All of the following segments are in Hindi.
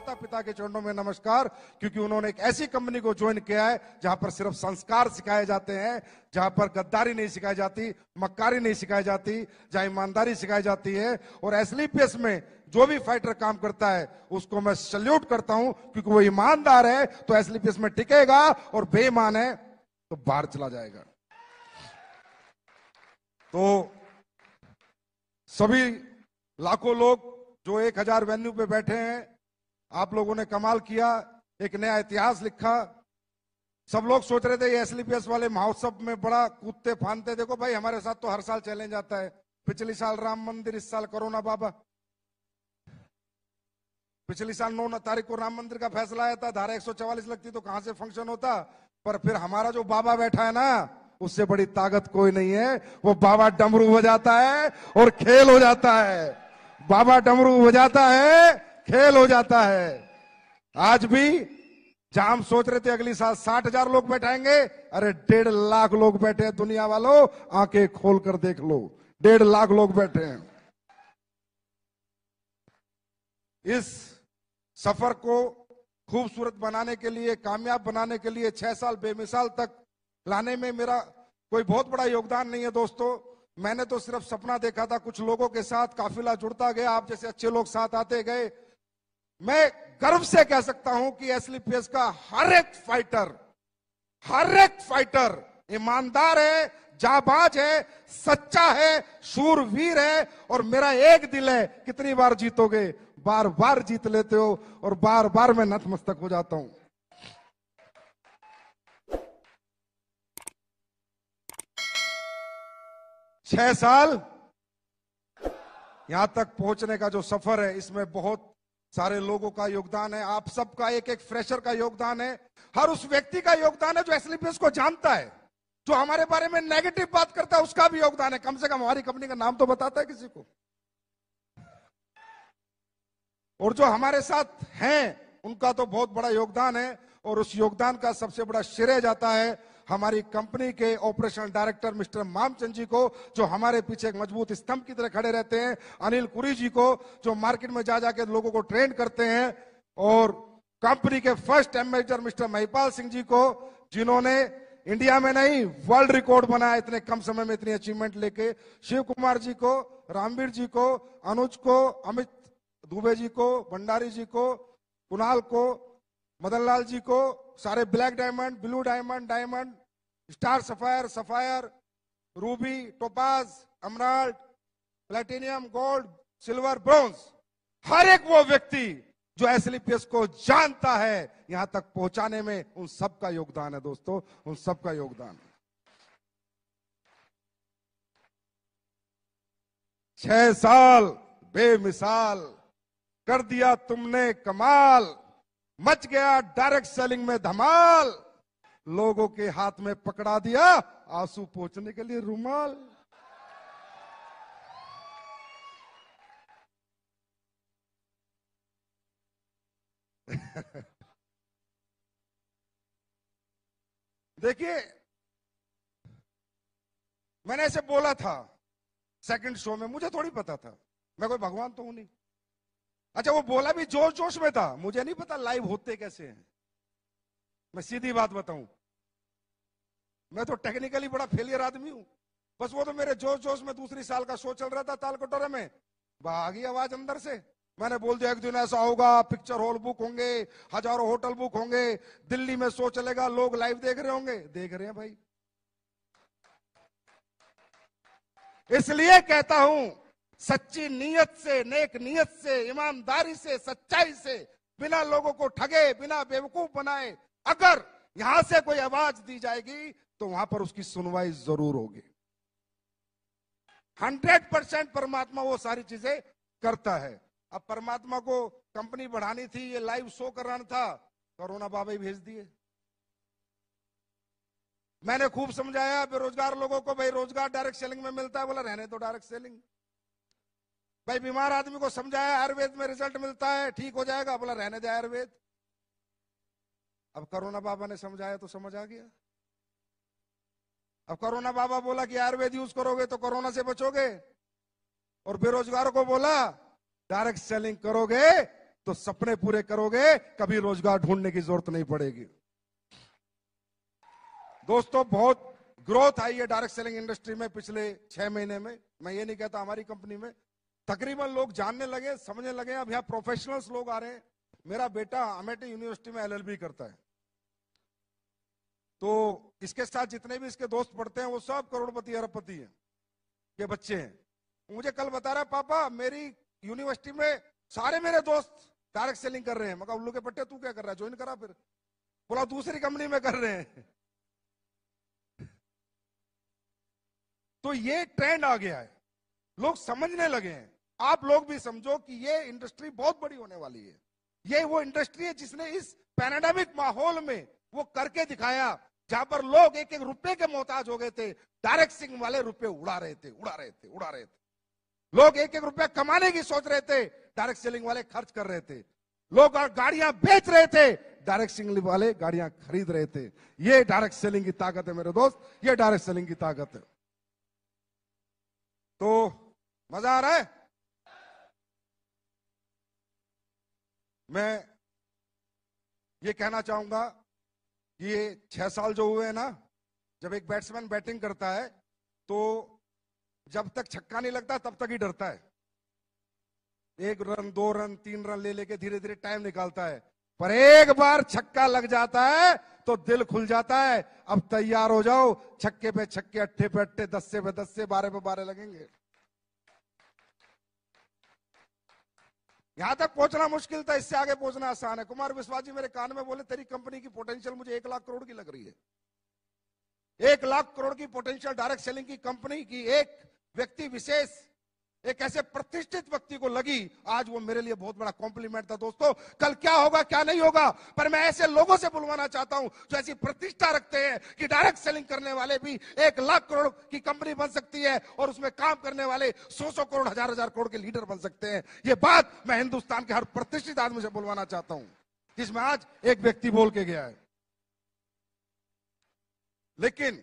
माता पिता के चरणों में नमस्कार, क्योंकि उन्होंने एक ऐसी कंपनी को ज्वाइन किया है जहां पर सिर्फ संस्कार सिखाए जाते हैं, जहां पर गद्दारी नहीं सिखाई जाती, मक्कारी नहीं सिखाई जाती, जहां ईमानदारी सिखाई जाती है। और एसलीपीएस में जो भी फाइटर काम करता है उसको मैं सल्यूट करता हूं, क्योंकि वो ईमानदार है तो एसलीपीएस में टिकेगा, और बेईमान है तो बाहर चला जाएगा। तो सभी लाखों लोग जो 1000 वेन्यू पे बैठे हैं, आप लोगों ने कमाल किया, एक नया इतिहास लिखा। सब लोग सोच रहे थे ये एसलीपीएस वाले महोत्सव में बड़ा कूदते फांदते, देखो भाई हमारे साथ तो हर साल चैलेंज आता है। पिछले साल राम मंदिर, इस साल कोरोना बाबा। पिछली साल 9 तारीख को राम मंदिर का फैसला आया था, धारा 144 लगती तो कहां से फंक्शन होता। पर फिर हमारा जो बाबा बैठा है ना, उससे बड़ी ताकत कोई नहीं है। वो बाबा डमरू बजाता है और खेल हो जाता है। बाबा डमरू बजाता है, खेल हो जाता है। आज भी जहां हम सोच रहे थे अगली साल 60,000 लोग बैठाएंगे, अरे 1.5 लाख लोग बैठे हैं। दुनिया वालों आंखें खोल कर देख लो, 1.5 लाख लोग बैठे हैं। इस सफर को खूबसूरत बनाने के लिए, कामयाब बनाने के लिए 6 साल बेमिसाल तक लाने में मेरा कोई बहुत बड़ा योगदान नहीं है दोस्तों। मैंने तो सिर्फ सपना देखा था, कुछ लोगों के साथ काफिला जुड़ता गया, आप जैसे अच्छे लोग साथ आते गए। मैं गर्व से कह सकता हूं कि एसलीपीएस का हर एक फाइटर ईमानदार है, जाबाज है, सच्चा है, शूरवीर है। और मेरा एक दिल है, कितनी बार जीतोगे? बार बार जीत लेते हो, और बार बार मैं नतमस्तक हो जाता हूं। छह साल यहां तक पहुंचने का जो सफर है, इसमें बहुत सारे लोगों का योगदान है। आप सबका, एक एक फ्रेशर का योगदान है, हर उस व्यक्ति का योगदान है जो एसलीपीएस को जानता है। जो हमारे बारे में नेगेटिव बात करता है उसका भी योगदान है। कम से कम हमारी कंपनी का नाम तो बताता है किसी को। और जो हमारे साथ हैं उनका तो बहुत बड़ा योगदान है। और उस योगदान का सबसे बड़ा श्रेय जाता है हमारी कंपनी के ऑपरेशनल डायरेक्टर मिस्टर मामचंद जी को, जो हमारे पीछे एक मजबूत स्तंभ की तरह खड़े रहते हैं। अनिल कुरी जी को, जो मार्केट में जा जाके लोगों को ट्रेन करते हैं। और कंपनी के first ambassador mister Mahipal Singh ji को, जिन्होंने इंडिया में नहीं वर्ल्ड रिकॉर्ड बनाया इतने कम समय में इतनी अचीवमेंट लेके। शिव कुमार जी को, रामवीर जी को, अनुज को, अमित दुबे जी को, भंडारी जी को, कुणाल को, मदन लाल जी को, सारे black diamond, blue diamond, diamond, star sapphire, sapphire, ruby, topaz, emerald, platinum, gold, silver, bronze, हर एक वो व्यक्ति जो एसलीपीएस को जानता है, यहां तक पहुंचाने में उन सबका योगदान है दोस्तों, उन सबका योगदान है। 6 साल बेमिसाल कर दिया तुमने कमाल, मच गया डायरेक्ट सेलिंग में धमाल, लोगों के हाथ में पकड़ा दिया आंसू पोंछने के लिए रुमाल। देखिए, मैंने ऐसे बोला था सेकंड शो में, मुझे थोड़ी पता था, मैं कोई भगवान तो हूं नहीं। अच्छा, वो बोला भी जोश जोश में था, मुझे नहीं पता लाइव होते कैसे हैं। मैं सीधी बात बताऊं, मैं तो टेक्निकली बड़ा फेलियर आदमी हूं। बस वो तो मेरे जोश जोश में दूसरी साल का शो चल रहा था ताल कटोरे में, आ गई आवाज अंदर से। मैंने बोल दिया एक दिन ऐसा होगा, पिक्चर हॉल बुक होंगे, हजारों होटल बुक होंगे, दिल्ली में शो चलेगा, लोग लाइव देख रहे होंगे। देख रहे हैं भाई। इसलिए कहता हूं, सच्ची नीयत से, नेक नीयत से, ईमानदारी से, सच्चाई से, बिना लोगों को ठगे, बिना बेवकूफ बनाए अगर यहां से कोई आवाज दी जाएगी तो वहां पर उसकी सुनवाई जरूर होगी। 100% परमात्मा वो सारी चीजें करता है। अब परमात्मा को कंपनी बढ़ानी थी, ये लाइव शो कराना था, कोरोना बाबा ही भेज दिए। मैंने खूब समझाया बेरोजगार लोगों को, भाई रोजगार डायरेक्ट सेलिंग में मिलता है, बोला रहने दो डायरेक्ट सेलिंग। भाई बीमार आदमी को समझाया आयुर्वेद में रिजल्ट मिलता है, ठीक हो जाएगा, बोला रहने दे आयुर्वेद। अब कोरोना बाबा ने समझाया तो समझ आ गया। अब कोरोना बाबा बोला कि आयुर्वेद यूज करोगे तो कोरोना से बचोगे, और बेरोजगारों को बोला डायरेक्ट सेलिंग करोगे तो सपने पूरे करोगे, कभी रोजगार ढूंढने की जरूरत नहीं पड़ेगी। दोस्तों, बहुत ग्रोथ आई है डायरेक्ट सेलिंग इंडस्ट्री में पिछले 6 महीने में। मैं ये नहीं कहता हमारी कंपनी में, तकरीबन लोग जानने लगे, समझने लगे। अब यहाँ प्रोफेशनल्स लोग आ रहे हैं। मेरा बेटा अमेठी यूनिवर्सिटी में एलएलबी करता है, तो इसके साथ जितने भी इसके दोस्त पढ़ते हैं वो सब करोड़पति अरबपति हैं के बच्चे हैं। मुझे कल बता रहा, पापा मेरी यूनिवर्सिटी में सारे मेरे दोस्त डायरेक्ट सेलिंग कर रहे हैं। मैं कहा उल्लू के पट्टे, तू क्या कर रहा है, ज्वाइन करा फिर। बोला दूसरी कंपनी में कर रहे हैं। तो ये ट्रेंड आ गया है, लोग समझने लगे हैं। आप लोग भी समझो कि ये इंडस्ट्री बहुत बड़ी होने वाली है। ये वो इंडस्ट्री है जिसने इस पैंडेमिक माहौल में वो करके दिखाया, जहां पर लोग एक एक रुपए के मोहताज हो गए थे। डायरेक्ट सेलिंग वाले रुपए उड़ा रहे थे, उड़ा रहे थे, उड़ा रहे थे। लोग एक एक रुपया कमाने की सोच रहे थे, डायरेक्ट सेलिंग वाले खर्च कर रहे थे। लोग गाड़ियां बेच रहे थे, डायरेक्ट सेलिंग वाले गाड़ियां खरीद रहे थे। ये डायरेक्ट सेलिंग की ताकत है मेरे दोस्त, ये डायरेक्ट सेलिंग की ताकत है। तो मजा आ रहा है। मैं ये कहना चाहूंगा कि ये 6 साल जो हुए हैं ना, जब एक बैट्समैन बैटिंग करता है तो जब तक छक्का नहीं लगता तब तक ही डरता है। 1 रन 2 रन 3 रन ले लेके धीरे धीरे टाइम निकालता है, पर एक बार छक्का लग जाता है तो दिल खुल जाता है। अब तैयार हो जाओ, छक्के पे छक्के, अट्ठे पे अट्ठे, 10 पे 10, 12 पे 12 लगेंगे। यहां तक पहुंचना मुश्किल था, इससे आगे पहुंचना आसान है। कुमार विश्वास जी मेरे कान में बोले, तेरी कंपनी की पोटेंशियल मुझे 1 लाख करोड़ की लग रही है। 1 लाख करोड़ की पोटेंशियल डायरेक्ट सेलिंग की कंपनी की एक व्यक्ति विशेष, एक ऐसे प्रतिष्ठित व्यक्ति को लगी। आज वो मेरे लिए बहुत बड़ा कॉम्प्लीमेंट था। दोस्तों, कल क्या होगा क्या नहीं होगा, पर मैं ऐसे लोगों से बुलवाना चाहता हूं जो ऐसी प्रतिष्ठा रखते हैं कि डायरेक्ट सेलिंग करने वाले भी 1 लाख करोड़ की कंपनी बन सकती है और उसमें काम करने वाले 100 करोड़, 1000 करोड़ के लीडर बन सकते हैं। ये बात मैं हिंदुस्तान के हर प्रतिष्ठित आदमी से बुलवाना चाहता हूं, जिसमें आज एक व्यक्ति बोल के गया है। लेकिन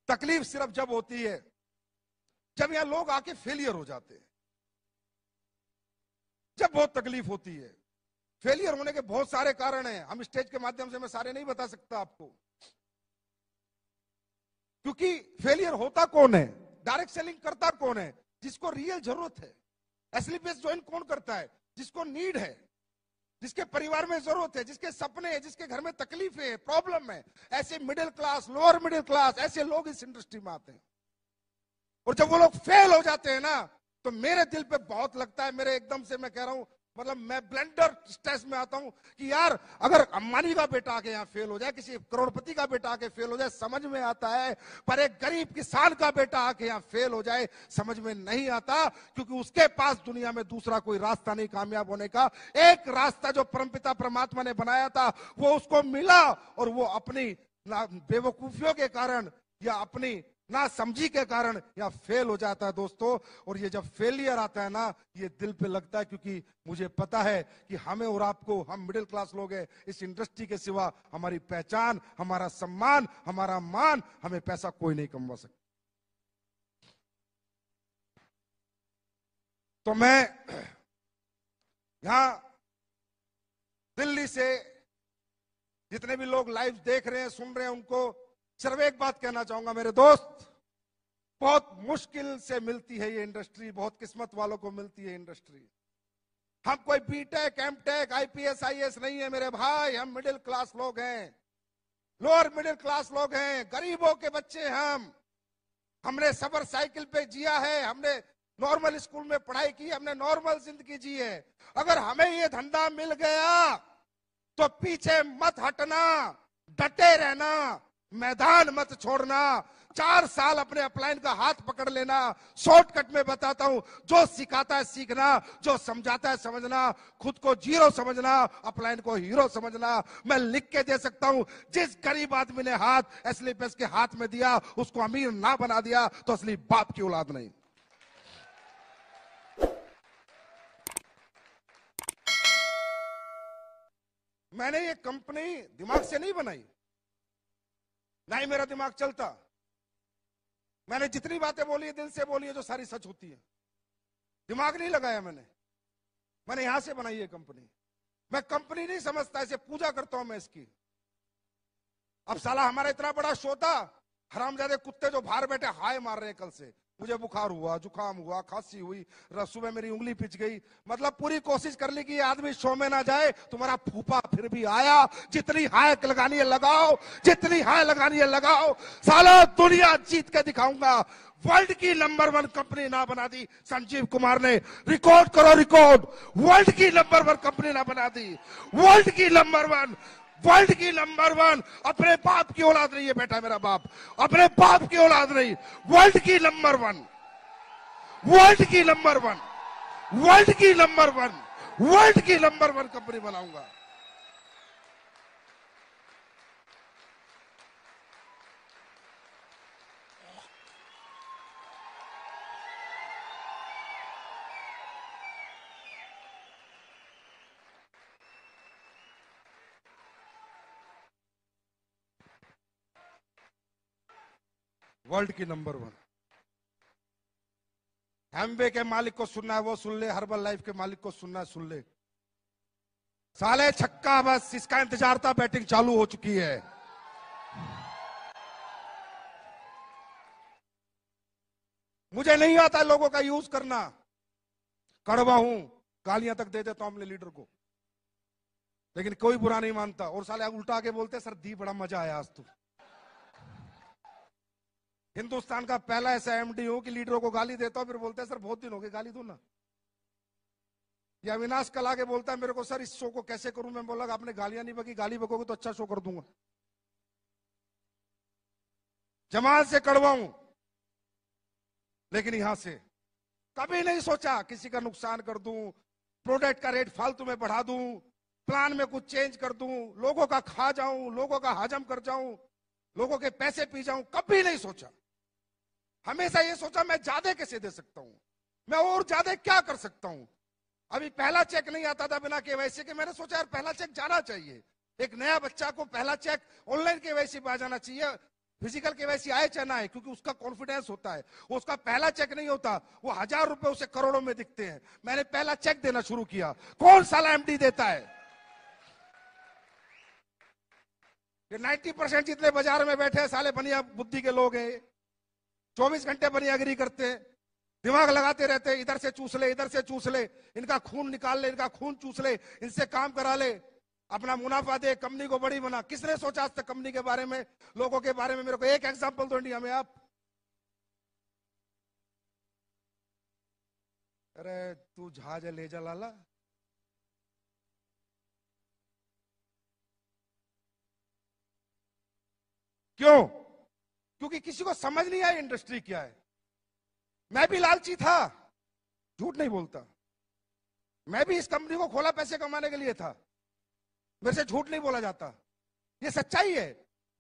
तकलीफ सिर्फ जब होती है जब यहां लोग आके फेलियर हो जाते हैं, जब बहुत तकलीफ होती है। फेलियर होने के बहुत सारे कारण हैं, हम स्टेज के माध्यम से मैं सारे नहीं बता सकता आपको, क्योंकि फेलियर होता कौन है, डायरेक्ट सेलिंग करता कौन है, जिसको रियल जरूरत है। एसलीपीएस ज्वाइन कौन करता है, जिसको नीड है, जिसके परिवार में जरूरत है, जिसके सपने हैं, जिसके घर में तकलीफ है, प्रॉब्लम है। ऐसे middle class, lower middle class, ऐसे लोग इस इंडस्ट्री में आते हैं। और जब वो लोग फेल हो जाते हैं ना, तो मेरे दिल पे बहुत लगता है। मेरे एकदम से मैं कह रहा हूं, मतलब मैं ब्लेंडर स्ट्रेस में आता हूं कि यार अगर अंबानी का बेटा आके यहाँ फेल हो जाए, किसी करोड़पति का बेटा आके फेल हो जाए, समझ में आता है। पर एक गरीब किसान का बेटा आके यहाँ फेल हो जाए, समझ में नहीं आता, क्योंकि उसके पास दुनिया में दूसरा कोई रास्ता नहीं कामयाब होने का। एक रास्ता जो परमपिता परमात्मा ने बनाया था वो उसको मिला, और वो अपनी बेवकूफियों के कारण या अपनी ना समझी के कारण या फेल हो जाता है दोस्तों। और ये जब फेलियर आता है ना, ये दिल पे लगता है, क्योंकि मुझे पता है कि हमें और आपको, हम मिडिल क्लास लोग हैं, इस इंडस्ट्री के सिवा हमारी पहचान, हमारा सम्मान, हमारा मान, हमें पैसा कोई नहीं कमवा सकता। तो मैं यहां दिल्ली से जितने भी लोग लाइव देख रहे हैं, सुन रहे हैं, उनको सिर्फ एक बात कहना चाहूंगा, मेरे दोस्त, बहुत मुश्किल से मिलती है ये इंडस्ट्री, बहुत किस्मत वालों को मिलती है इंडस्ट्री। हम कोई बीटेक, एमटेक, आईपीएस, आईएएस नहीं है मेरे भाई। हम मिडिल क्लास लोग हैं, लोअर मिडिल क्लास लोग हैं, गरीबों के बच्चे हैं। हमने सबर साइकिल पे जिया है, हमने नॉर्मल स्कूल में पढ़ाई की, हमने नॉर्मल जिंदगी जी है। अगर हमें ये धंधा मिल गया तो पीछे मत हटना, डटे रहना, मैदान मत छोड़ना। 4 साल अपने अपलाइन का हाथ पकड़ लेना। शॉर्टकट में बताता हूं, जो सिखाता है सीखना, जो समझाता है समझना, खुद को जीरो समझना, अपलाइन को हीरो समझना। मैं लिख के दे सकता हूं, जिस गरीब आदमी ने हाथ एसलीपीएस के हाथ में दिया उसको अमीर ना बना दिया तो असली बाप की औलाद नहीं। मैंने ये कंपनी दिमाग से नहीं बनाई, ना ही मेरा दिमाग चलता। मैंने जितनी बातें बोली है दिल से बोली है, जो सारी सच होती है। दिमाग नहीं लगाया मैंने। मैंने यहां से बनाई है कंपनी। मैं कंपनी नहीं समझता, इसे पूजा करता हूं मैं इसकी। अब साला हमारा इतना बड़ा शो था, हरामजादे कुत्ते जो बाहर बैठे हाय मार रहे हैं कल से। मुझे बुखार हुआ, जुकाम हुआ, खांसी हुई, सुबह मेरी उंगली पिच गई। मतलब पूरी कोशिश कर ली कि ये आदमी शो में ना जाए। तुम्हारा फूफा फिर भी आया। जितनी हाय लगानी है लगाओ, जितनी हाय लगानी है लगाओ। साला दुनिया जीत के दिखाऊंगा। वर्ल्ड की नंबर 1 कंपनी ना बना दी संजीव कुमार ने। रिकॉर्ड करो रिकॉर्ड, वर्ल्ड की नंबर 1 कंपनी ना बना दी। वर्ल्ड की नंबर 1, वर्ल्ड की नंबर 1। अपने बाप की औलाद नहीं है बेटा, मेरा बाप अपने बाप की औलाद नहीं। वर्ल्ड की नंबर 1, वर्ल्ड की नंबर 1, वर्ल्ड की नंबर 1, वर्ल्ड की नंबर 1 कंपनी बनाऊंगा। वर्ल्ड की नंबर 1। एमवे के मालिक को सुनना है वो सुन ले, हर्बल लाइफ के मालिक को सुनना है सुन ले। साले छक्का, बस इसका इंतजार था, बैटिंग चालू हो चुकी है। मुझे नहीं आता लोगों का यूज करना, कड़वा हूं, गालियां तक दे देता हूं अपने लीडर को, लेकिन कोई बुरा नहीं मानता। और साले उल्टा आके बोलते सर दी बड़ा मजा आया आज तो। हिंदुस्तान का पहला ऐसा एमडी हूं कि लीडरों को गाली देता हूं, फिर बोलते हैं सर बहुत दिन हो गए गाली दो ना। या अविनाश कल आके बोलता है मेरे को सर इस शो को कैसे करूं। मैं बोला आपने गालियां नहीं बकी, गाली बकोगे तो अच्छा शो कर दूंगा। जमाल से कड़वा हूं, लेकिन यहां से कभी नहीं सोचा किसी का नुकसान कर दूं, प्रोडक्ट का रेट फालतू में बढ़ा दूं, प्लान में कुछ चेंज कर दूं, लोगों का खा जाऊं, लोगों का हजम कर जाऊं, लोगों के पैसे पी जाऊं। कभी नहीं सोचा। हमेशा ये सोचा मैं ज्यादा कैसे दे सकता हूं, मैं और ज्यादा क्या कर सकता हूं। अभी पहला चेक नहीं आता था बिना केवाईसी के। मैंने सोचा यार पहला चेक जाना चाहिए। एक नया बच्चा को पहला चेक ऑनलाइन केवाईसी पे आ जाना चाहिए, फिजिकल केवाईसी आए चाहे ना आए, क्योंकि उसका कॉन्फिडेंस होता है। उसका पहला चेक नहीं होता, वो 1000 रुपए उसे करोड़ों में दिखते हैं। मैंने पहला चेक देना शुरू किया। कौन साला एमडी देता है? ये 90% जितने बाजार में बैठे हैं साले बनिया बुद्धि के लोग हैं। 24 घंटे बनियागिरी करते हैं, दिमाग लगाते रहते हैं, इधर से चूस ले, इधर से चूस ले, इनका खून निकाल ले, इनका खून चूस ले, इनसे काम करा ले, अपना मुनाफा दे, कंपनी को बड़ी बना। किसने सोचा आज तक कंपनी के बारे में, लोगों के बारे में? मेरे को एक एग्जांपल दो इंडिया में आप। अरे तू जहाज ले जा लाला। क्यों? क्योंकि किसी को समझ नहीं आया इंडस्ट्री क्या है। मैं भी लालची था, झूठ नहीं बोलता। मैं भी इस कंपनी को खोला पैसे कमाने के लिए था, मेरे से झूठ नहीं बोला जाता, ये सच्चाई है।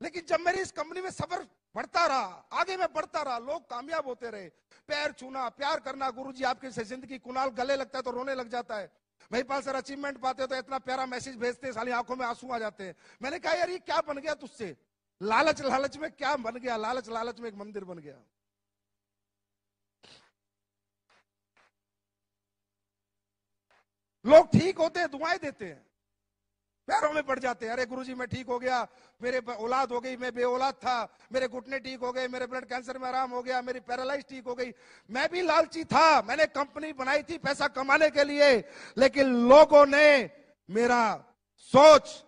लेकिन जब मेरी इस कंपनी में सफर बढ़ता रहा, आगे मैं बढ़ता रहा, लोग कामयाब होते रहे, पैर छूना, प्यार करना, गुरुजी आपकी से जिंदगी, कुणाल गले लगता है तो रोने लग जाता है, महिपाल सर अचीवमेंट पाते तो इतना प्यारा मैसेज भेजते, साली आंखों में आंसू आ जाते हैं। मैंने कहा यार ये क्या बन गया तुझसे? लालच लालच में क्या बन गया? लालच लालच में एक मंदिर बन गया। लोग ठीक होते हैं, दुआएं देते हैं, पैरों में पड़ जाते हैं। अरे गुरुजी मैं ठीक हो गया, मेरे औलाद हो गई, मैं बे औलाद था, मेरे घुटने ठीक हो गए, मेरे ब्लड कैंसर में आराम हो गया, मेरी पैरालाइज ठीक हो गई। मैं भी लालची था, मैंने कंपनी बनाई थी पैसा कमाने के लिए, लेकिन लोगों ने मेरा सोच,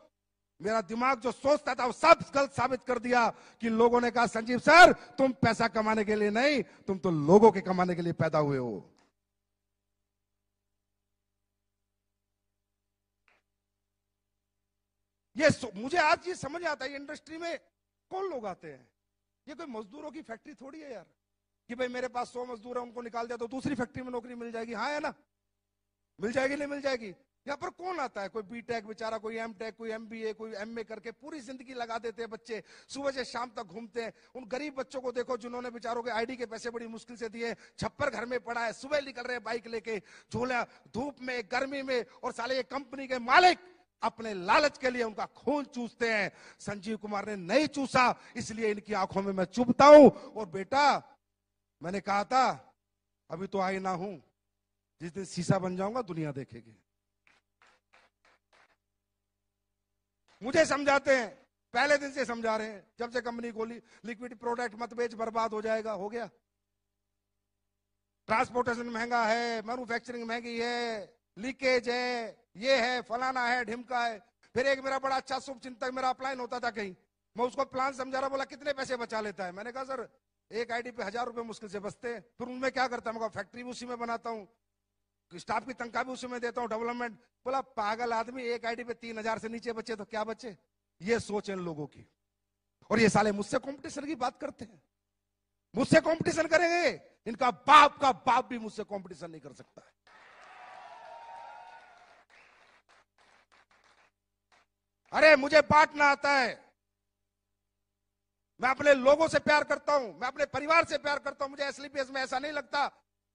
मेरा दिमाग जो सोचता था वो सब गलत साबित कर दिया। कि लोगों ने कहा संजीव सर तुम पैसा कमाने के लिए नहीं, तुम तो लोगों के कमाने के लिए पैदा हुए हो। ये मुझे आज ये समझ आता है इंडस्ट्री में कौन लोग आते हैं। ये कोई मजदूरों की फैक्ट्री थोड़ी है यार, कि भाई मेरे पास 100 मजदूर है, उनको निकाल दिया तो दूसरी फैक्ट्री में नौकरी मिल जाएगी। हाँ है ना, मिल जाएगी नहीं मिल जाएगी। यहाँ पर कौन आता है? कोई बीटेक बेचारा, कोई एमटेक, कोई एमबीए, कोई एमए करके पूरी जिंदगी लगा देते हैं बच्चे, सुबह से शाम तक घूमते हैं। उन गरीब बच्चों को देखो जिन्होंने बेचारों के आईडी के पैसे बड़ी मुश्किल से दिए, छप्पर घर में पड़ा है, सुबह निकल रहे हैं बाइक लेके, झोला धूप में गर्मी में, और साले ये कंपनी के मालिक अपने लालच के लिए उनका खून चूसते हैं। संजीव कुमार ने नहीं चूसा, इसलिए इनकी आंखों में मैं चुभता हूं। और बेटा मैंने कहा था अभी तो आई ना हूं, जिस दिन शीशा बन जाऊंगा दुनिया देखेगी। मुझे समझाते हैं, पहले दिन से समझा रहे हैं, जब से कंपनी खोली, लिक्विड प्रोडक्ट मत बेच, बर्बाद हो जाएगा। हो गया। ट्रांसपोर्टेशन महंगा है, मैन्युफैक्चरिंग महंगी है, लीकेज है, ये है, फलाना है, ढिमका है। फिर एक मेरा बड़ा अच्छा शुभ चिंतक मेरा अपलाइन होता था कहीं, मैं उसको प्लान समझा रहा, बोला कितने पैसे बचा लेता है? मैंने कहा सर एक आईडी पे 1000 रुपए मुश्किल से बचते हैं। फिर उनमें क्या करता है? मैं फैक्ट्री भी उसी में बनाता हूँ, स्टाफ की तनख्वाह भी उसी में देता हूँ, डेवलपमेंट। बोला पागल आदमी, एक आईडी पे 3000 से नीचे बचे तो क्या बचे? ये सोच इन लोगों की। और ये साले मुझसे कंपटीशन की बात करते हैं, मुझसे कंपटीशन करेंगे, इनका बाप का बाप भी मुझसे कंपटीशन नहीं कर सकता है। अरे मुझे बांटना आता है, मैं अपने लोगों से प्यार करता हूं, मैं अपने परिवार से प्यार करता हूं। मुझे एसलीपीएस में ऐसा नहीं लगता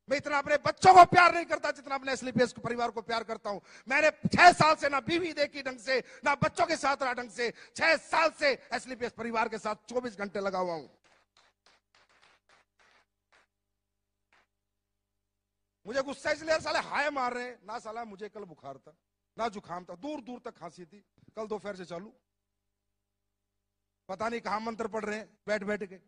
मैं इतना अपने बच्चों को प्यार नहीं करता जितना अपने एसलीपीएस के परिवार को प्यार करता हूं। मैंने 6 साल से ना बीवी देखी ढंग से, ना बच्चों के साथ रहा ढंग से। 6 साल से एसलीपीएस परिवार के साथ 24 घंटे लगा हुआ हूं। मुझे गुस्सा इसलिए साले हाय मार रहे हैं ना, साला मुझे कल बुखार था, ना जुकाम था, दूर दूर तक खांसी थी, कल दोपहर से चालू, पता नहीं कहां मंत्र पढ़ रहे हैं बैठ बैठ के।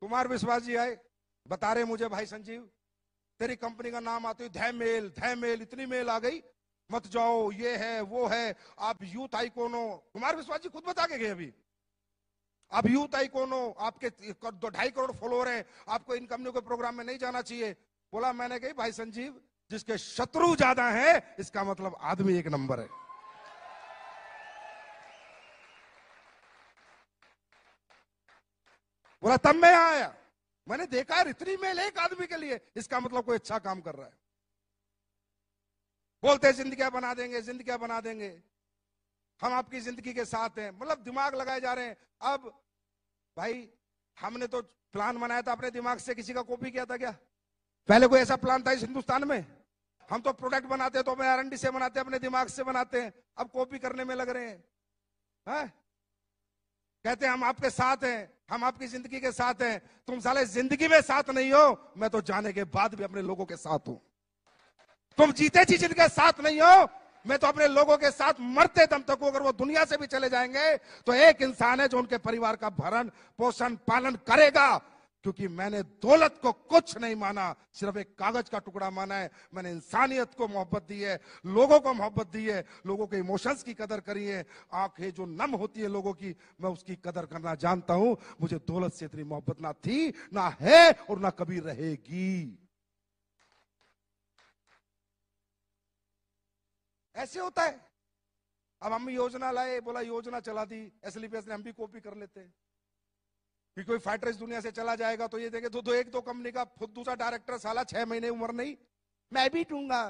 कुमार विश्वास जी आए, बता रहे मुझे भाई संजीव तेरी कंपनी का नाम आते ही धैमेल इतनी मेल आ गई, मत जाओ, ये है वो है, आप यूथ आइकॉन हो। कुमार विश्वास जी खुद बता के गए अभी, आप यूथ आइकॉन हो, आपके 2.5 करोड़ फॉलोअर हैं, आपको इन कंपनियों के प्रोग्राम में नहीं जाना चाहिए। बोला मैंने कही भाई संजीव जिसके शत्रु ज्यादा है इसका मतलब आदमी एक नंबर है। बोला तब मैं यहां आया, मैंने देखा है इतनी मेल एक आदमी के लिए, इसका मतलब कोई अच्छा काम कर रहा है। बोलते जिंदगियां बना देंगे, जिंदगियां बना देंगे, हम आपकी जिंदगी के साथ हैं, मतलब दिमाग लगाए जा रहे हैं। अब भाई हमने तो प्लान बनाया था अपने दिमाग से, किसी का कॉपी किया था क्या? पहले कोई ऐसा प्लान था इस हिंदुस्तान में? हम तो प्रोडक्ट बनाते हैं तो अपने R&D से बनाते हैं, अपने दिमाग से बनाते हैं, अब कॉपी करने में लग रहे हैं। कहते हैं हम आपके साथ हैं, हम आपकी जिंदगी के साथ हैं। तुम साले जिंदगी में साथ नहीं हो, मैं तो जाने के बाद भी अपने लोगों के साथ हूं। तुम जीते जी जिनके साथ नहीं हो, मैं तो अपने लोगों के साथ मरते दम तक हूं। अगर वो दुनिया से भी चले जाएंगे तो एक इंसान है जो उनके परिवार का भरण पोषण पालन करेगा, क्योंकि मैंने दौलत को कुछ नहीं माना, सिर्फ एक कागज का टुकड़ा माना है। मैंने इंसानियत को मोहब्बत दी है, लोगों को मोहब्बत दी है, लोगों के इमोशंस की कदर करी है। आंखें जो नम होती है लोगों की, मैं उसकी कदर करना जानता हूं। मुझे दौलत से इतनी मोहब्बत ना थी, ना है और ना कभी रहेगी। ऐसे होता है। अब हम योजना लाए, बोला योजना चला दी एसलीपीएस ने, हम भी कॉपी कर लेते हैं कि कोई फाइटर इस दुनिया से चला जाएगा तो ये देखे तो एक दो कंपनी का खुद दूसरा डायरेक्टर साला 6 महीने उम्र नहीं, मैं भी टूंगा।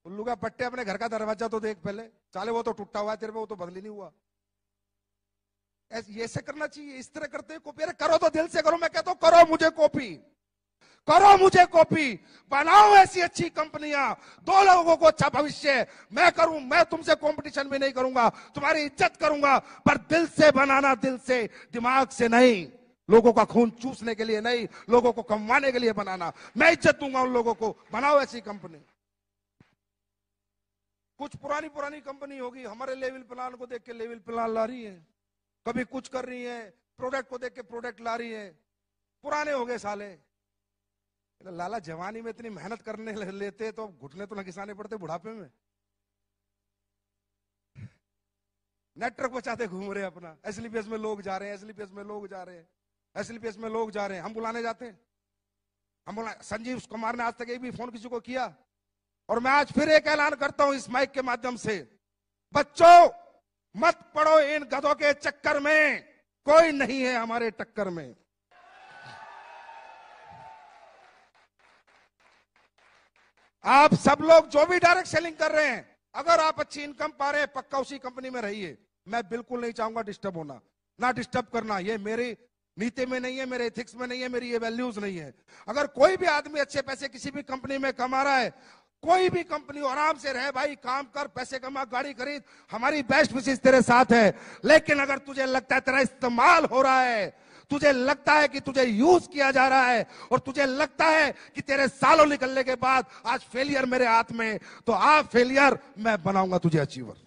उल्लू का पट्टे, अपने घर का दरवाजा तो देख पहले, साले वो तो टूटा हुआ है तेरे पे, वो तो बदली नहीं हुआ। ऐसे करना चाहिए, इस तरह करते हैं कॉपी। अरे करो तो दिल से करो, मैं कहता हूं करो मुझे कॉपी, करो मुझे कॉपी, बनाओ ऐसी अच्छी कंपनियां, दो लोगों को अच्छा भविष्य। मैं करूं, मैं तुमसे कंपटीशन भी नहीं करूंगा, तुम्हारी इज्जत करूंगा, पर दिल से बनाना, दिल से, दिमाग से नहीं। लोगों का खून चूसने के लिए नहीं, लोगों को कमवाने के लिए बनाना। मैं इज्जत दूंगा उन लोगों को, बनाओ ऐसी कंपनी। कुछ पुरानी पुरानी कंपनी होगी, हमारे लेवल प्लान को देख के लेवल प्लान ला रही है, कभी कुछ कर रही है, प्रोडक्ट को देख के प्रोडक्ट ला रही है। पुराने हो गए साले। लाला जवानी में इतनी मेहनत करने लेते तो घुटने तो न घिसाने पड़ते बुढ़ापे में। नेटवर्क बचाते घूम रहे अपना, एसलीपीएस में लोग जा रहे हैं, एसलीपीएस में लोग जा रहे हैं, एसलीपीएस में लोग जा रहे हैं, हम बुलाने जाते हैं। हम बोला, संजीव कुमार ने आज तक एक भी फोन किसी को किया? और मैं आज फिर एक ऐलान करता हूं इस माइक के माध्यम से, बच्चों मत पड़ो इन गधों के चक्कर में, कोई नहीं है हमारे टक्कर में। आप सब लोग जो भी डायरेक्ट सेलिंग कर रहे हैं, अगर आप अच्छी इनकम पा रहे हैं, पक्का उसी कंपनी में रहिए। मैं बिल्कुल नहीं चाहूंगा डिस्टर्ब होना, ना डिस्टर्ब करना, ये मेरी नीति में नहीं है, मेरे एथिक्स में नहीं है, मेरी ये वैल्यूज नहीं है। अगर कोई भी आदमी अच्छे पैसे किसी भी कंपनी में कमा रहा है, कोई भी कंपनी हो, आराम से रहे भाई, काम कर, पैसे कमा, गाड़ी खरीद, हमारी बेस्ट विशेष तेरे साथ है। लेकिन अगर तुझे लगता है तेरा इस्तेमाल हो रहा है, तुझे लगता है कि तुझे यूज किया जा रहा है, और तुझे लगता है कि तेरे सालों निकलने के बाद आज फेलियर मेरे हाथ में, तो आप फेलियर, मैं बनाऊंगा तुझे अचीवर।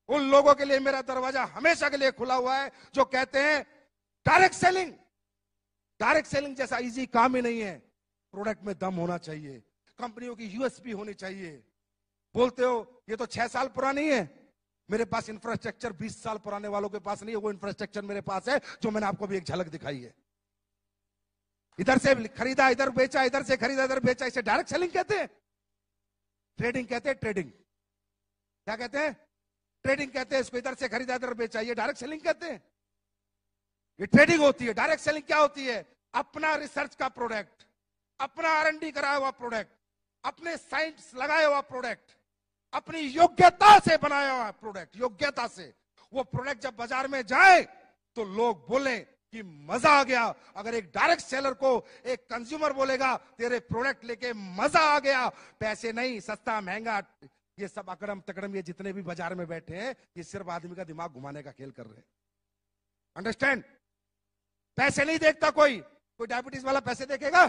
उन लोगों के लिए मेरा दरवाजा हमेशा के लिए खुला हुआ है जो कहते हैं डायरेक्ट सेलिंग, डायरेक्ट सेलिंग जैसा इजी काम ही नहीं है। प्रोडक्ट में दम होना चाहिए, कंपनियों की यूएसपी होनी चाहिए। बोलते हो ये तो 6 साल पुरानी है, मेरे पास इंफ्रास्ट्रक्चर 20 साल पुराने वालों के पास नहीं है। वो इंफ्रास्ट्रक्चर मेरे पास है जो मैंने आपको भी एक झलक दिखाई है। इधर से खरीदा, इधर बेचा, इधर से खरीदा, इधर बेचा, इसे डायरेक्ट सेलिंग कहते हैं। ट्रेडिंग कहते हैं, ट्रेडिंग क्या कहते हैं? ट्रेडिंग कहते हैं इसको। इधर से खरीदा, इधर बेचा, ये डायरेक्ट सेलिंग कहते हैं। ये ट्रेडिंग होती है। डायरेक्ट सेलिंग क्या होती है? अपना रिसर्च का प्रोडक्ट, अपना R&D कराया हुआ प्रोडक्ट, अपने साइंस लगाया हुआ प्रोडक्ट, अपनी योग्यता से बनाया हुआ प्रोडक्ट, योग्यता से वो प्रोडक्ट जब बाजार में जाए तो लोग बोले कि मजा आ गया। अगर एक डायरेक्ट सेलर को एक कंज्यूमर बोलेगा तेरे प्रोडक्ट लेके मजा आ गया, पैसे नहीं, सस्ता महंगा, ये सब अकड़म तकड़म, ये जितने भी बाजार में बैठे हैं, ये सिर्फ आदमी का दिमाग घुमाने का खेल कर रहे हैं। अंडरस्टैंड? पैसे नहीं देखता कोई। कोई डायबिटीज वाला पैसे देखेगा?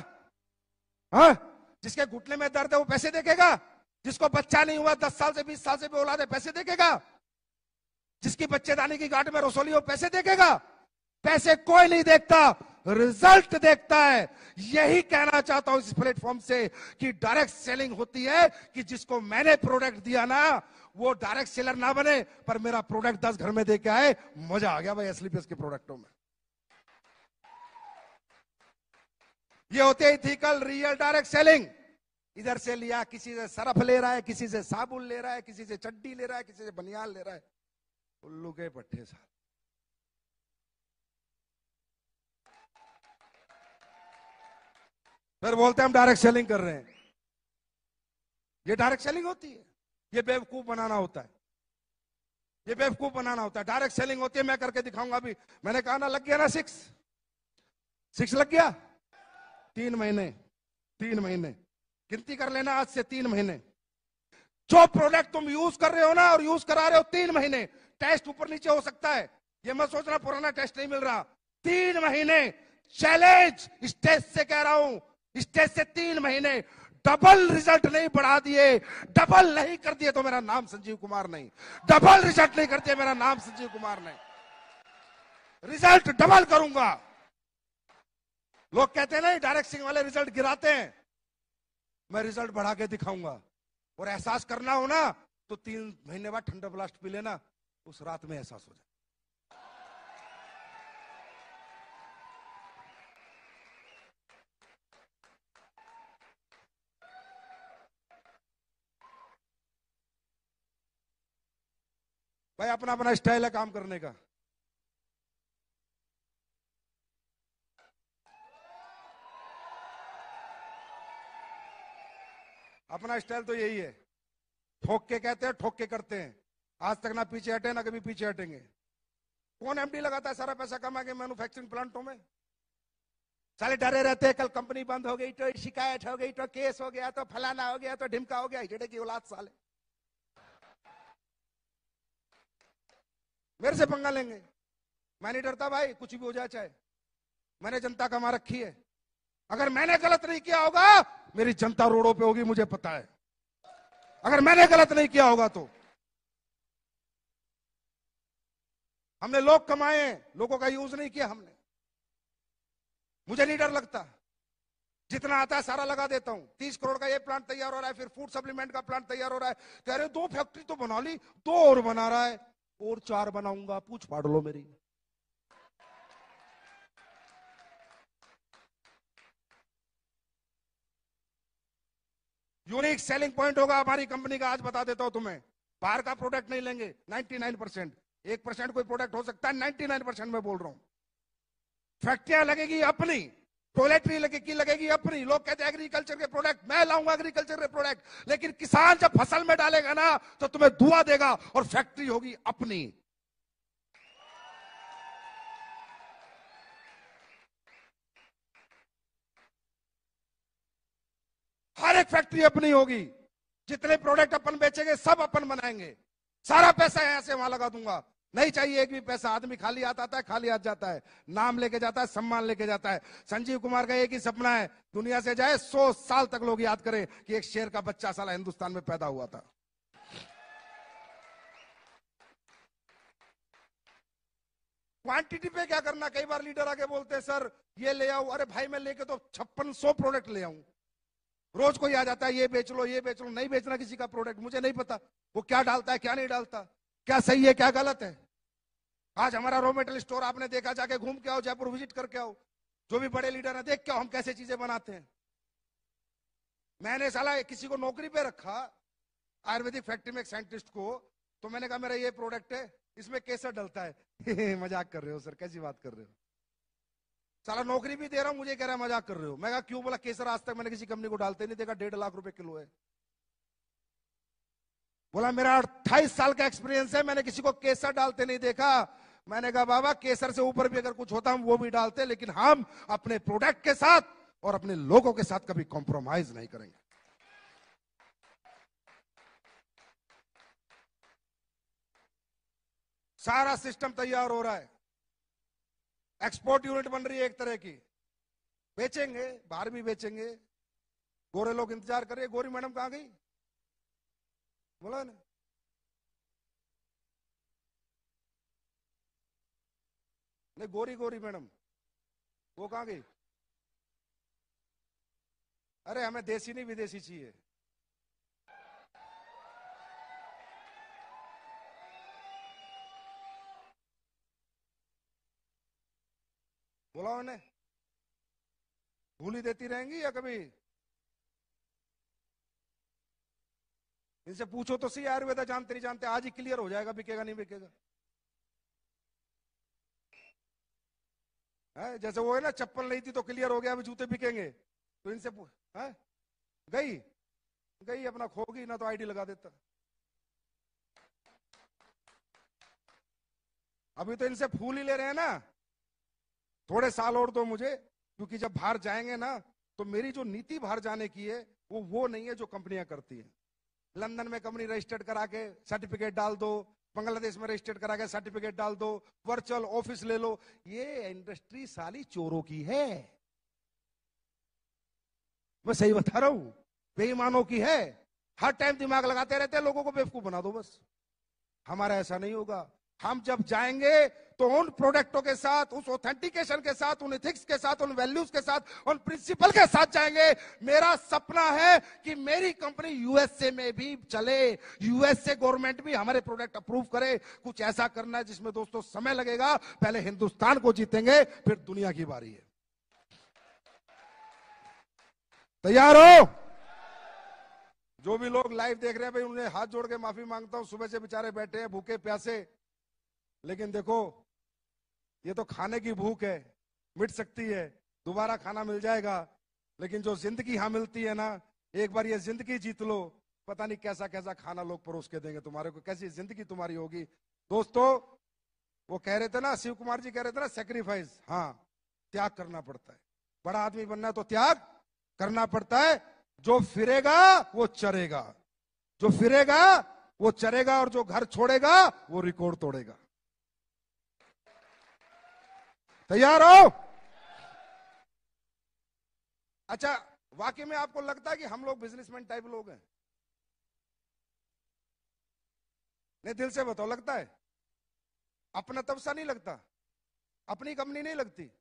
हाँ? जिसके घुटने में दर्द है वो पैसे देखेगा? जिसको बच्चा नहीं हुआ 10 साल से 20 साल से भी औलाद है, पैसे देखेगा? जिसकी बच्चेदानी की गांठ में रसोली हो, पैसे देखेगा? पैसे कोई नहीं देखता, रिजल्ट देखता है। यही कहना चाहता हूं इस प्लेटफॉर्म से कि डायरेक्ट सेलिंग होती है कि जिसको मैंने प्रोडक्ट दिया ना, वो डायरेक्ट सेलर ना बने, पर मेरा प्रोडक्ट 10 घर में दे के आए, मजा आ गया भाई एसलीपीएस के प्रोडक्टों में। ये होते ही थी कल रियल डायरेक्ट सेलिंग। इधर से लिया, किसी से सरफ ले रहा है, किसी से साबुन ले रहा है, किसी से चड्डी ले रहा है, किसी से बनियान ले रहा है। उल्लू के पट्टे साहब। फिर बोलते हैं हम डायरेक्ट सेलिंग कर रहे हैं। ये डायरेक्ट सेलिंग होती है? ये बेवकूफ बनाना होता है, ये बेवकूफ बनाना होता है। डायरेक्ट सेलिंग होती है, मैं करके दिखाऊंगा अभी। मैंने कहा ना, लग गया ना 6 लग गया। 3 महीने, 3 महीने गिनती कर लेना, आज से 3 महीने। जो प्रोडक्ट तुम यूज कर रहे हो ना और यूज करा रहे हो 3 महीने, टेस्ट ऊपर नीचे हो सकता है, ये मत सोचना पुराना टेस्ट नहीं मिल रहा। 3 महीने चैलेंज, स्टेज से कह रहा हूं, स्टेज से 3 महीने डबल रिजल्ट नहीं बढ़ा दिए, डबल नहीं कर दिए तो मेरा नाम संजीव कुमार नहीं। डबल रिजल्ट नहीं कर दिया, मेरा नाम संजीव कुमार नहीं। रिजल्ट डबल करूंगा। लोग कहते हैं नहीं डायरेक्ट सेलिंग वाले रिजल्ट गिराते हैं, मैं रिजल्ट बढ़ा के दिखाऊंगा। और एहसास करना हो ना तो 3 महीने बाद ठंडा ब्लास्ट पी लेना, उस रात में एहसास हो जाए। भाई अपना अपना स्टाइल है काम करने का। अपना स्टाइल तो यही है, ठोक के कहते हैं, ठोक के करते हैं। आज तक ना पीछे हटे ना कभी पीछे हटेंगे। कौन एमडी लगाता है सारा पैसा कमा के मैन्युफैक्चरिंग प्लांटों में? साले डरे रहते हैं कल कंपनी बंद हो गई तो शिकायत हो गई तो केस हो गया तो फलाना हो गया तो ढिमका हो गया। हिजड़े की औलाद साले मेरे से पंगा लेंगे। मैं नहीं डरता भाई, कुछ भी हो जाए चाहे। मैंने जनता कमा रखी है। अगर मैंने गलत नहीं किया होगा, मेरी जनता रोडों पे होगी, मुझे पता है। अगर मैंने गलत नहीं किया होगा तो हमने लोग कमाए हैं, लोगों का यूज नहीं किया हमने। मुझे नहीं डर लगता, जितना आता है सारा लगा देता हूं। 30 करोड़ का ये प्लांट तैयार हो रहा है, फिर फूड सप्लीमेंट का प्लांट तैयार हो रहा है। कह रहे 2 फैक्ट्री तो बना ली, 2 और बना रहा है, और 4 बनाऊंगा, पूछ फाड़ लो मेरी। यूनिक सेलिंग पॉइंट होगा हमारी कंपनी का, आज बता देता हूं तुम्हें। बाहर का प्रोडक्ट नहीं लेंगे, 99%। 1% कोई प्रोडक्ट हो सकता है, 99% मैं बोल रहा हूं। फैक्ट्रियां लगेगी अपनी, टॉयलेटरी लगेगी अपनी। लोग कहते हैं एग्रीकल्चर के प्रोडक्ट, मैं लाऊंगा एग्रीकल्चर के प्रोडक्ट, लेकिन किसान जब फसल में डालेगा ना तो तुम्हें दुआ देगा, और फैक्ट्री होगी अपनी। हर एक फैक्ट्री अपनी होगी, जितने प्रोडक्ट अपन बेचेंगे सब अपन बनाएंगे, सारा पैसा यहां से वहां लगा दूंगा, नहीं चाहिए एक भी पैसा। आदमी खाली हाथ आता है, खाली हाथ जाता है, नाम लेके जाता है, सम्मान लेके जाता है। संजीव कुमार का एक ही सपना है, दुनिया से जाए 100 साल तक लोग याद करें कि एक शेर का बच्चा साला हिंदुस्तान में पैदा हुआ था। क्वांटिटी पे क्या करना, कई बार लीडर आके बोलते हैं सर ये ले आओ, अरे भाई मैं लेके तो 5600 प्रोडक्ट ले आऊं, रोज कोई आ जाता है ये बेच लो ये बेच लो, नहीं बेचना किसी का प्रोडक्ट, मुझे नहीं पता वो क्या डालता है क्या नहीं डालता, क्या सही है क्या गलत है। आज हमारा रॉ मेटेरियल स्टोर आपने देखा, जाके घूम के आओ, जयपुर विजिट करके आओ, जो भी बड़े लीडर है देख के आओ हम कैसे चीजें बनाते हैं। मैंने साला किसी को नौकरी पे रखा आयुर्वेदिक फैक्ट्री में एक साइंटिस्ट को, तो मैंने कहा मेरा ये प्रोडक्ट है, इसमें केसर डलता है मजाक कर रहे हो सर, कैसी बात कर रहे हो, साला नौकरी भी दे रहा हूं, मुझे कह रहा है मजाक कर रहे हो। मैं कहा क्यों, बोला केसर आज तक मैंने किसी कंपनी को डालते नहीं देखा, 1.5 लाख रुपए किलो है। बोला मेरा 28 साल का एक्सपीरियंस है, मैंने किसी को केसर डालते नहीं देखा। मैंने कहा बाबा केसर से ऊपर भी अगर कुछ होता हम वो भी डालते, लेकिन हम अपने प्रोडक्ट के साथ और अपने लोगों के साथ कभी कॉम्प्रोमाइज नहीं करेंगे। सारा सिस्टम तैयार हो रहा है, एक्सपोर्ट यूनिट बन रही है एक तरह की, बेचेंगे बाहर भी बेचेंगे। गोरे लोग इंतजार कर रहे, गोरी मैडम कहां गई, बोला ना, नहीं गोरी गोरी मैडम वो कहां गई, अरे हमें देसी नहीं विदेशी चाहिए। बोला उन्हें, भूली देती रहेंगी या कभी, इनसे पूछो तो सही, आयुर्वेदा जानते नहीं जानते, आज ही क्लियर हो जाएगा बिकेगा नहीं बिकेगा। है जैसे वो है ना, चप्पल नहीं थी तो क्लियर हो गया अभी जूते बिकेंगे, तो इनसे है गई गई अपना खोगी ना, तो आईडी लगा देता। अभी तो इनसे फूल ही ले रहे हैं ना, थोड़े साल और दो मुझे, क्योंकि जब बाहर जाएंगे ना तो मेरी जो नीति बाहर जाने की है वो नहीं है जो कंपनियां करती हैं। लंदन में कंपनी रजिस्टर्ड करा के सर्टिफिकेट डाल दो, बांग्लादेश में रजिस्टर्ड करा के सर्टिफिकेट डाल दो, वर्चुअल ऑफिस ले लो, ये इंडस्ट्री साली चोरों की है, मैं सही बता रहा हूं, बेईमानों की है। हर टाइम दिमाग लगाते रहते हैं, लोगों को बेवकूफ बना दो बस। हमारा ऐसा नहीं होगा, हम जब जाएंगे तो उन प्रोडक्टों के साथ, उस ऑथेंटिकेशन के साथ, उन एथिक्स के साथ, उन वैल्यूज के साथ, उन प्रिंसिपल के साथ जाएंगे। मेरा सपना है कि मेरी कंपनी यूएसए में भी चले, यूएसए गवर्नमेंट भी हमारे प्रोडक्ट अप्रूव करे। कुछ ऐसा करना है जिसमें दोस्तों समय लगेगा, पहले हिंदुस्तान को जीतेंगे फिर दुनिया की बारी है। तैयार हो? जो भी लोग लाइव देख रहे हैं भाई, उन्हें हाथ जोड़ के माफी मांगता हूं, सुबह से बेचारे बैठे हैं भूखे प्यासे, लेकिन देखो ये तो खाने की भूख है, मिट सकती है, दोबारा खाना मिल जाएगा, लेकिन जो जिंदगी यहां मिलती है ना, एक बार ये जिंदगी जीत लो, पता नहीं कैसा कैसा खाना लोग परोस के देंगे तुम्हारे को, कैसी जिंदगी तुम्हारी होगी। दोस्तों वो कह रहे थे ना, शिव कुमार जी कह रहे थे ना, सेक्रीफाइस, हाँ त्याग करना पड़ता है, बड़ा आदमी बनना है तो त्याग करना पड़ता है। जो फिरेगा वो चरेगा, जो फिरेगा वो चरेगा, और जो घर छोड़ेगा वो रिकॉर्ड तोड़ेगा। तैयार हो? अच्छा, वाकई में आपको लगता है कि हम लोग बिजनेसमैन टाइप लोग हैं? नहीं दिल से बताओ, लगता है? अपना तब सा नहीं लगता, अपनी कंपनी नहीं लगती।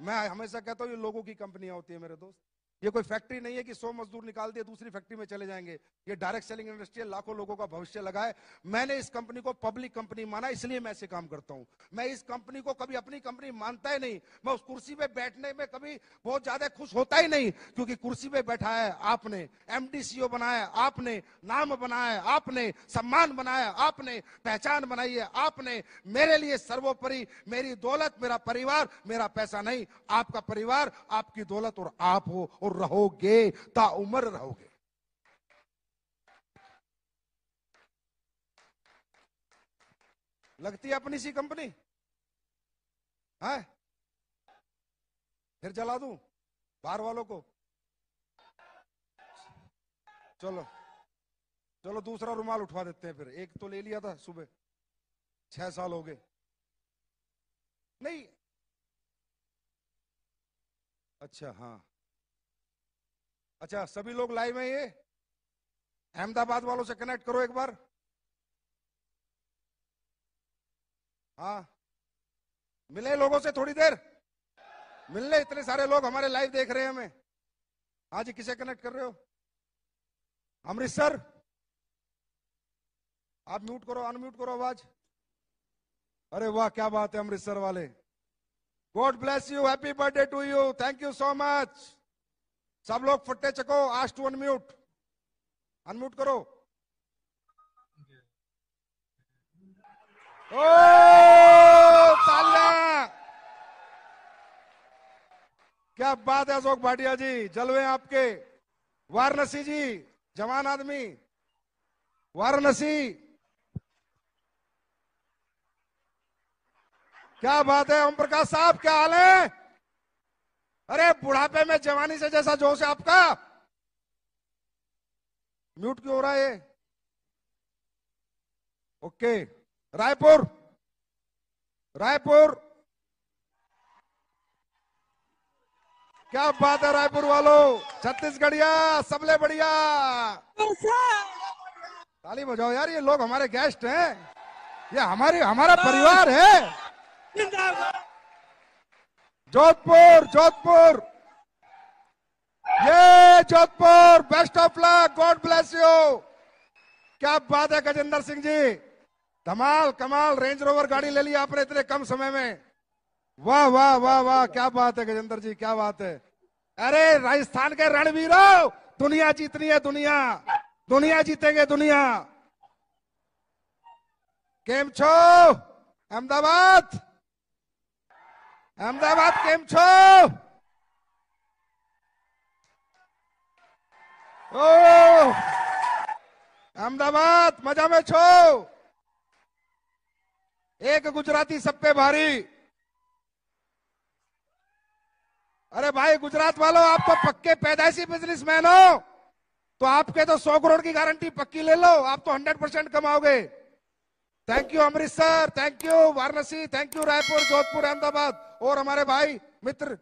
मैं हमेशा कहता हूं ये लोगों की कंपनियां होती है मेरे दोस्त, ये कोई फैक्ट्री नहीं है कि 100 मजदूर निकाल दिए दूसरी फैक्ट्री में चले जाएंगे। ये डायरेक्ट सेलिंग इंडस्ट्री है, लाखों लोगों का भविष्य लगा है। मैंने इस कंपनी को पब्लिक कंपनी माना, इसलिए मैं ऐसे काम करता हूं। मैं इस कंपनी को कभी अपनी कंपनी मानता ही नहीं। मैं उस कुर्सी पे बैठने में कभी बहुत ज्यादा खुश होता ही नहीं, क्योंकि कुर्सी पे बैठा है आपने, एमडी सीईओ बनाया आपने, नाम बनाया आपने, सम्मान बनाया आपने, पहचान बनाई है आपने। मेरे लिए सर्वोपरि मेरी दौलत, मेरा परिवार, मेरा पैसा नहीं, आपका परिवार, आपकी दौलत और आप हो, और रहोगे, ताउम्र रहोगे। लगती है अपनी सी कंपनी है, फिर जला दूं बाहर वालों को? चलो चलो दूसरा रुमाल उठवा देते हैं फिर, एक तो ले लिया था सुबह, 6 साल हो गए। नहीं, अच्छा हाँ, अच्छा सभी लोग लाइव हैं। ये अहमदाबाद वालों से कनेक्ट करो एक बार। हाँ, मिले लोगों से थोड़ी देर, मिलने, इतने सारे लोग हमारे लाइव देख रहे हैं हमें। हाँ जी, किसे कनेक्ट कर रहे हो? अमृतसर, आप म्यूट करो, अनम्यूट करो आवाज। अरे वाह, क्या बात है अमृतसर वाले। God bless you, happy birthday to you, thank you so much. सब लोग फट्टे चको, आस्क टू अनम्यूट, अनम्यूट करो। ओ तालियां, क्या बात है अशोक भाटिया जी, जलवे आपके। वाराणसी जी, जवान आदमी, वाराणसी, क्या बात है। ओम प्रकाश साहब, क्या हाल है? अरे बुढ़ापे में जवानी से जैसा जोश है आपका। म्यूट क्यों हो रहा है ये? ओके, रायपुर, रायपुर, क्या बात है रायपुर वालों, छत्तीसगढ़िया, सबले बढ़िया, ताली बजाओ यार। ये लोग हमारे गेस्ट हैं, ये हमारा परिवार है। जोधपुर, जोधपुर, ये Jodhpur, best of luck, God bless you. क्या बात है गजेंद्र सिंह जी, धमाल कमाल, रेंज रोवर गाड़ी ले ली आपने इतने कम समय में। वाह वाह वाह वाह, क्या बात है गजेंद्र जी, क्या बात है। अरे राजस्थान के रणवीरों, दुनिया जीतनी है, दुनिया, दुनिया जीतेंगे, दुनिया। केम छो अहमदाबाद, अहमदाबाद केम छो? ओ अहमदाबाद मजा में छो। एक गुजराती सब पे भारी। अरे भाई गुजरात वालों, आप तो पक्के पैदाइशी बिजनेसमैन हो, तो आपके तो 100 करोड़ की गारंटी पक्की ले लो, आप तो 100% कमाओगे। Thank you Amritsar, thank you Varanasi, thank you Raipur, Jodhpur, Ahmedabad, और हमारे भाई मित्र।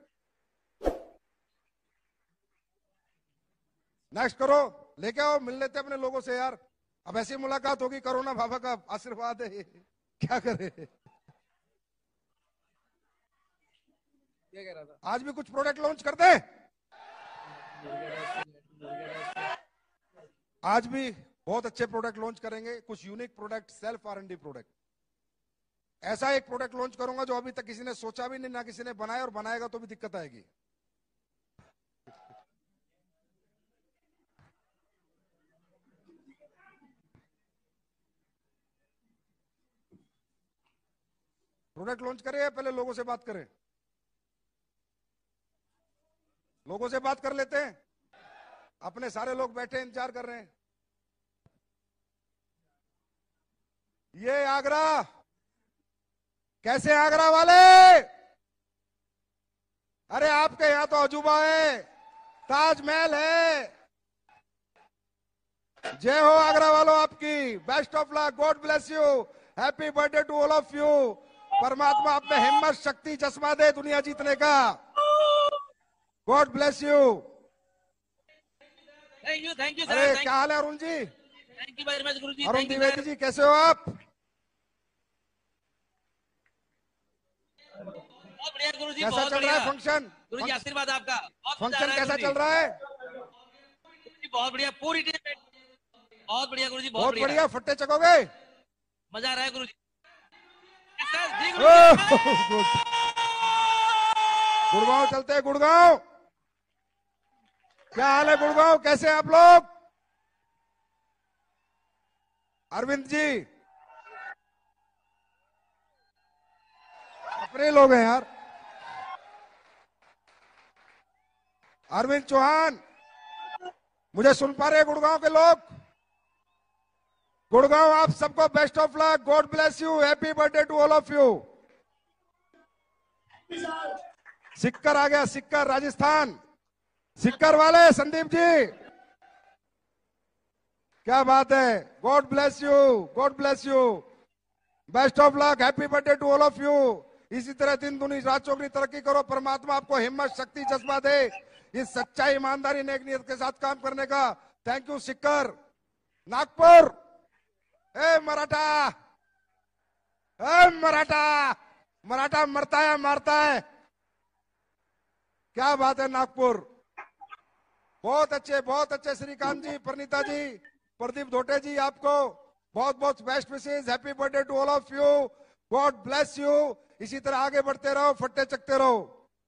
नेक्स्ट करो, लेके आओ, मिल लेते अपने लोगों से यार। अब ऐसी मुलाकात होगी, कोरोना बाबा का आशीर्वाद है, क्या करे। क्या कह रहा था? आज भी कुछ प्रोडक्ट लॉन्च कर दे। आज भी बहुत अच्छे प्रोडक्ट लॉन्च करेंगे, कुछ unique product, self R&D product. ऐसा एक प्रोडक्ट लॉन्च करूंगा जो अभी तक किसी ने सोचा भी नहीं, ना किसी ने बनाया, और बनाएगा तो भी दिक्कत आएगी। प्रोडक्ट लॉन्च करें या पहले लोगों से बात करें? लोगों से बात कर लेते हैं, अपने सारे लोग बैठे इंतजार कर रहे हैं। ये आगरा, कैसे आगरा वाले? अरे आपके यहां तो अजूबा है, ताजमहल है। जय हो आगरा वालों आपकी, best of luck, God bless you, happy birthday to all of you. परमात्मा अपने हिम्मत, शक्ति, चश्मा दे दुनिया जीतने का। God bless you. Thank you sir. अरे क्या हाल है Arun ji? Thank you very much Guru ji. Arun Dwivedi ji, कैसे हो आप? बहुत बढ़िया गुरु जी, कैसा बहुत चल रहा है बढ़िया। फंक्शन? गुरु जी आशीर्वाद आपका। फंक्शन कैसा चल रहा है? बहुत बढ़िया, पूरी टीम बहुत बढ़िया गुरु जी, बहुत बढ़िया। फट्टे चकोगे? मजा आ रहा है गुरु जी। गुड़गांव चलते हैं, गुड़गांव। क्या हाल है गुड़गांव, कैसे आप लोग? अरविंद जी, अपने लोग हैं यार। अरविंद चौहान, मुझे सुन पा रहे हैं गुड़गांव के लोग? गुड़गांव आप सबको best of luck, God bless you, happy birthday to all of you. Sikar आ गया, सिक्कर राजस्थान, सिक्कर वाले संदीप जी। क्या बात है, God bless you, God bless you, best of luck, happy birthday to all of you. इसी तरह दिन दुनी रात चौगनी तरक्की करो, परमात्मा आपको हिम्मत शक्ति जज्बा दे इस सच्चाई ईमानदारी नेक नियत के साथ काम करने का। थैंक यू सिक्कर, नागपुर, ए मराठा, ए मराठा, मराठा मरता है मारता है, क्या बात है नागपुर, बहुत अच्छे श्रीकांत जी, परिणीता जी, प्रदीप धोटे जी, आपको बहुत बहुत बेस्ट विशेष, happy birthday to all of you, God bless you. इसी तरह आगे बढ़ते रहो, फट्टे चकते रहो,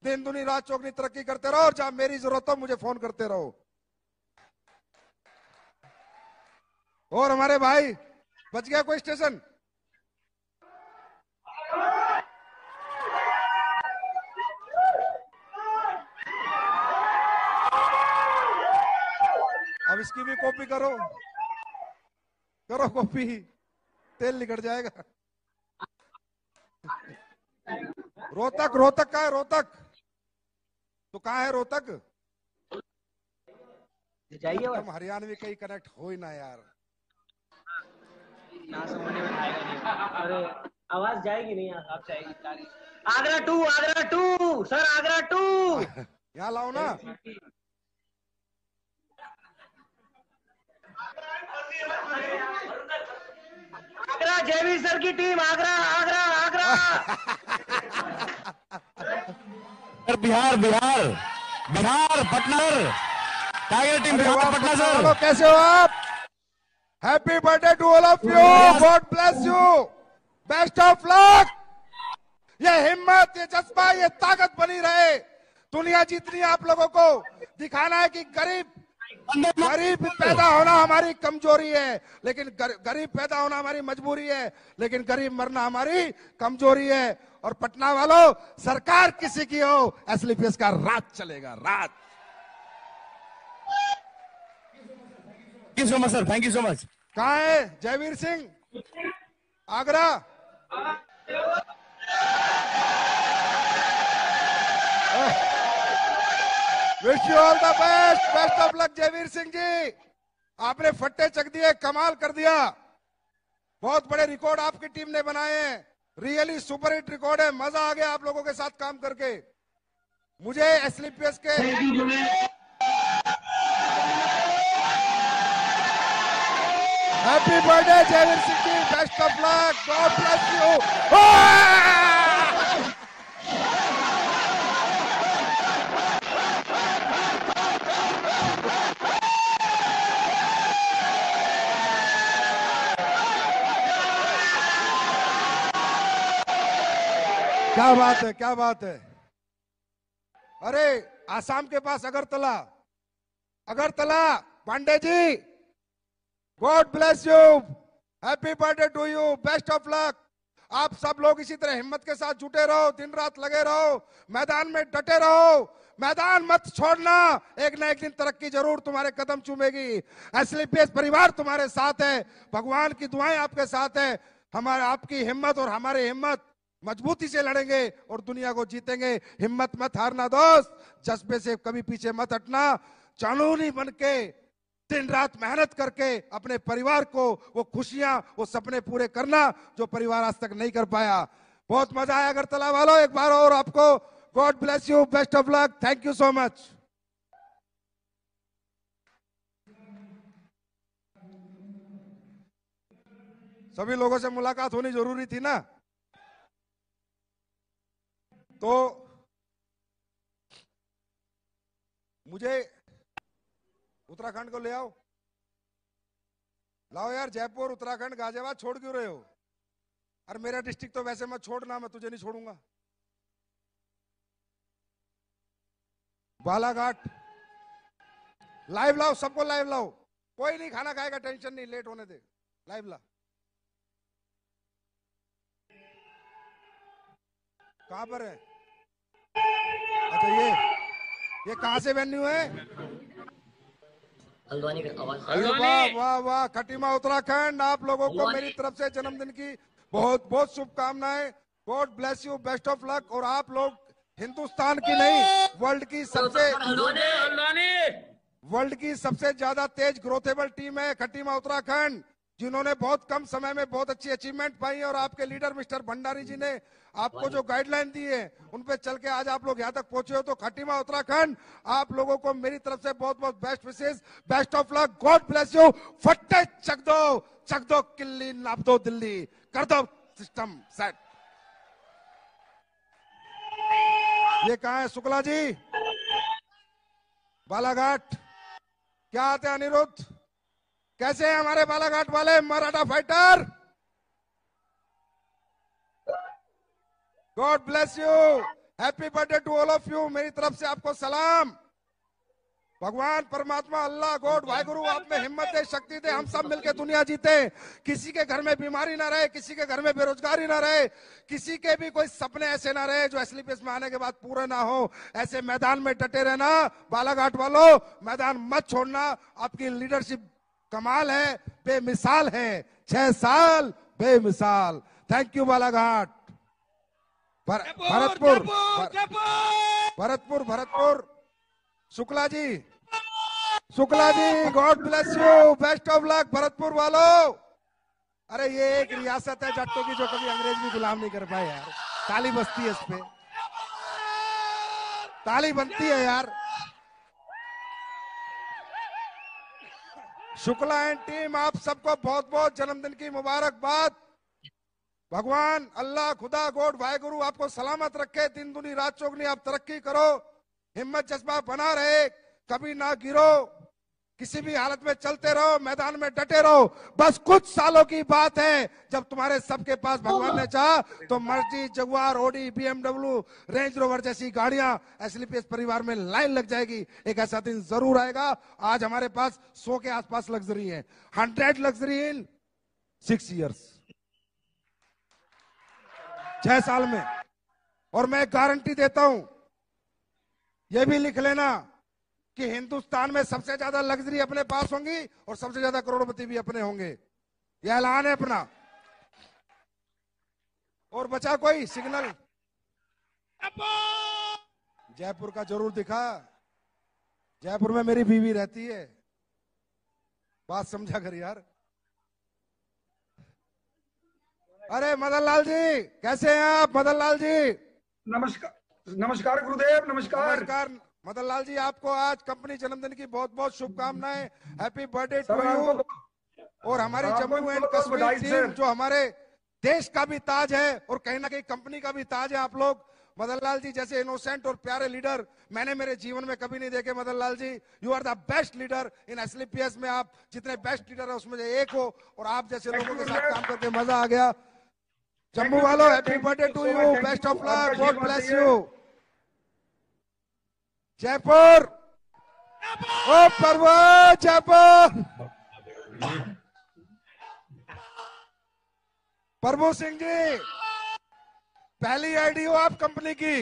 दिन दुनी रात चौगनी तरक्की करते रहो, और जहां मेरी जरूरत हो मुझे फोन करते रहो। और हमारे भाई बच गया कोई स्टेशन? अब इसकी भी कॉपी करो, करो कॉपी, तेल निकल जाएगा। रोहतक, रोहतक का है रोहतक, तो कहाँ है रोहतक? जाइए, हम हरियाणवी कहीं कनेक्ट हो ही ना यार, ना समझ में आएगा नहीं। अरे आवाज जाएगी नहीं, आप जाएगी। Agra two, Agra two sir, Agra two यहाँ लाओ ना। आगरा, जयवीर सर की team, Agra Agra Agra. Bihar Bihar Bihar Patna, tiger team Bihar Patna sir. कैसे हो आप? Happy birthday to all of you, God bless you, best of luck. ये हिम्मत, ये जज्बा, ये ताकत बनी रहे। दुनिया जितनी आप लोगों को दिखाना है कि गरीब पैदा होना हमारी कमजोरी है, लेकिन गरीब पैदा होना हमारी मजबूरी है, लेकिन गरीब मरना हमारी कमजोरी है। और पटना वालों, सरकार किसी की हो, एसलीपीएस का राज चलेगा, राज। Thank you so much sir, thank you so much. कहाँ है Jaiveer Singh? Agra. Wish you all the best, best of luck Jaiveer Singh ji. आपने फट्टे चक दिए, कमाल कर दिया, बहुत बड़े रिकॉर्ड आपकी टीम ने बनाए हैं, रियली सुपर हिट रिकॉर्ड है। मजा आ गया आप लोगों के साथ काम करके। मुझे एसलीपीएस के happy birthday Jaiveer Singh ji, best of luck, God bless you. क्या बात है, क्या बात है। अरे आसाम के पास Agartala, Agartala Pandey ji, God bless you, happy birthday to you, best of luck. आप सब लोग इसी तरह हिम्मत के साथ जुटे रहो, दिन रात लगे रहो, मैदान में डटे रहो, मैदान मत छोड़ना। एक ना एक दिन तरक्की जरूर तुम्हारे कदम चूमेगी। एसलीपीएस परिवार तुम्हारे साथ है, भगवान की दुआएं आपके साथ है। हमारे आपकी हिम्मत और हमारी हिम्मत, मजबूती से लड़ेंगे और दुनिया को जीतेंगे। हिम्मत मत हारना दोस्त, जज्बे से कभी पीछे मत हटना। कानूनी बन के दिन रात मेहनत करके अपने परिवार को वो खुशियां, वो सपने पूरे करना जो परिवार आज तक नहीं कर पाया। बहुत मजा आया अगरतला वालों, एक बार और आपको God bless you, best of luck, thank you so much. सभी लोगों से मुलाकात होनी जरूरी थी ना, तो मुझे उत्तराखंड को ले आओ, लाओ यार, जयपुर, उत्तराखंड, गाजियाबाद छोड़ क्यों रहे हो? अरे मेरा डिस्ट्रिक्ट तो वैसे मत छोड़ना, मैं तुझे नहीं छोड़ूंगा। बालाघाट लाइव लाओ, सबको लाइव लाओ, कोई नहीं खाना खाएगा, टेंशन नहीं, लेट होने दे, लाइव ला। कहां पर है? अच्छा ये कहां से वेन्यू है? हल्द्वानी का आवाज। वाह वाह वाह, खटीमा उत्तराखंड। आप लोगों को मेरी तरफ से जन्मदिन की बहुत बहुत शुभकामनाएं। God bless you, best of luck. और आप लोग हिंदुस्तान की नहीं, वर्ल्ड की सबसे वर्ल्ड की सबसे ज्यादा तेज ग्रोथेबल टीम है खटीमा उत्तराखंड, जिन्होंने बहुत कम समय में बहुत अच्छी अचीवमेंट पाई और आपके लीडर मिस्टर भंडारी जी ने आपको जो गाइडलाइन दी है उन पे चल के आज आप लोग यहाँ तक पहुंचे हो। तो खटीमा उत्तराखंड, आप लोगों को मेरी तरफ से बहुत बहुत बेस्ट विशेष, best of luck, God bless you. फट्टे चक दो किल्ली, नाप दो दिल्ली, कर दो सिस्टम सेट। ये कहाँ है शुक्ला जी? बालाघाट। क्या आते हैं अनिरुद्ध? कैसे हैं हमारे बालाघाट वाले Maratha fighter? God bless you, happy birthday to all of you. मेरी तरफ से आपको सलाम। भगवान परमात्मा अल्लाह गॉड वाहिगुरु आप में हिम्मत दे, शक्ति दे, हम सब मिलकर दुनिया जीते। किसी के घर में बीमारी ना रहे, किसी के घर में बेरोजगारी ना रहे, किसी के भी कोई सपने ऐसे ना रहे जो एसलीपीएस में आने के बाद पूरे ना हो। ऐसे मैदान में डटे रहना बालाघाट वालों, मैदान मत छोड़ना। आपकी लीडरशिप कमाल है, बेमिसाल है। 6 साल बेमिसाल। Thank you Balaghat. Bharatpur Shukla ji God bless you, best of luck Bharatpur वालों। अरे ये एक रियासत है जट्टों की जो कभी अंग्रेज भी गुलाम नहीं कर पाए यार। ताली बजती है इस पे, ताली बनती है यार। शुक्ला एंड टीम, आप सबको बहुत बहुत जन्मदिन की मुबारकबाद। भगवान अल्लाह खुदा गॉड वाहिगुरु आपको सलामत रखे, दिन दुनी रात चौगनी आप तरक्की करो, हिम्मत जज्बा बना रहे, कभी ना गिरो, किसी भी हालत में चलते रहो, मैदान में डटे रहो। बस कुछ सालों की बात है जब तुम्हारे सबके पास भगवान ने चाहा तो मर्जी, Jaguar, Audi, BMW, Range Rover जैसी गाड़ियां एसलीपीएस परिवार में लाइन लग जाएगी। एक ऐसा दिन जरूर आएगा। आज हमारे पास 100 के आसपास लग्जरी है, 100 लग्जरी इन 6 इयर्स, 6 साल में। और मैं गारंटी देता हूं, यह भी लिख लेना कि हिंदुस्तान में सबसे ज्यादा लग्जरी अपने पास होंगी और सबसे ज्यादा करोड़पति भी अपने होंगे। यह ऐलान है अपना। और बचा कोई सिग्नल? जयपुर का जरूर दिखा। जयपुर में मेरी बीवी रहती है, बात समझा कर यार। अरे मदन लाल जी, कैसे हैं आप? मदन लाल जी नमस्कार गुरुदेव, नमस्कार। मदन लाल जी, आपको आज कंपनी जन्मदिन की बहुत बहुत शुभकामनाएं। Happy birthday to you. और हमारी जम्मू एंड कश्मीर टीम जो हमारे देश का भी ताज है और कहीं ना कहीं कंपनी का भी ताज है आप लोग। मदन लाल जी जैसे इनोसेंट और प्यारे लीडर मैंने मेरे जीवन में कभी नहीं देखे। Madan Lal ji, you are the best leader in SLPS में। आप जितने बेस्ट लीडर है उसमें से एक हो और आप जैसे लोगों के साथ काम करके मजा आ गया। जम्मू वालों, happy birthday to you, best of luck, God bless you. Jaipur, ओ प्रभु, जयपुर। प्रभु सिंह जी, पहली आईडी हो आप कंपनी की।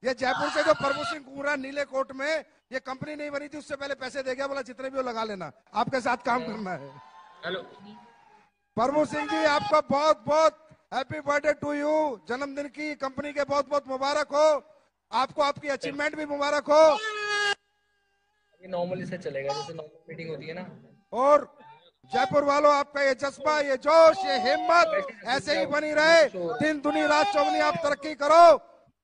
ये जयपुर से जो प्रभु सिंह घूरा नीले कोट में, ये कंपनी नहीं बनी थी उससे पहले पैसे दे गया, बोला जितने भी हो लगा लेना, आपके साथ काम करना है। हेलो प्रभु सिंह जी, आपका बहुत बहुत हैप्पी बर्थडे टू यू। जन्मदिन की कंपनी के बहुत बहुत मुबारक हो। आपको आपकी अचीवमेंट भी मुबारक हो। ये नॉर्मली से चलेगा, जैसे नॉर्मल मीटिंग होती है ना। और जयपुर वालों, आपका ये जज्बा, ये जोश, ये हिम्मत ऐसे ही बनी रहे। दिन दुनी रात चौगनी आप तरक्की करो,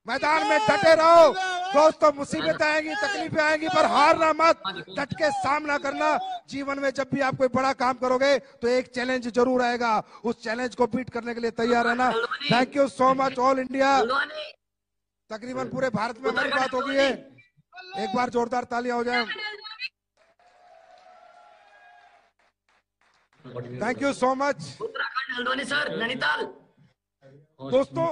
मैदान में डटे रहो। दोस्तों, मुसीबतें आएंगी, तकलीफें आएंगी, पर हारना मत, डट के सामना करना। जीवन में जब भी आप कोई बड़ा काम करोगे तो एक चैलेंज जरूर आएगा, उस चैलेंज को बीट करने के लिए तैयार रहना। Thank you so much all India. तकरीबन पूरे भारत में हमारी बात होगी है। एक बार जोरदार तालियां हो जाए। Thank you so much. Uttarakhand, Haldwani sir, Nainital. दोस्तों,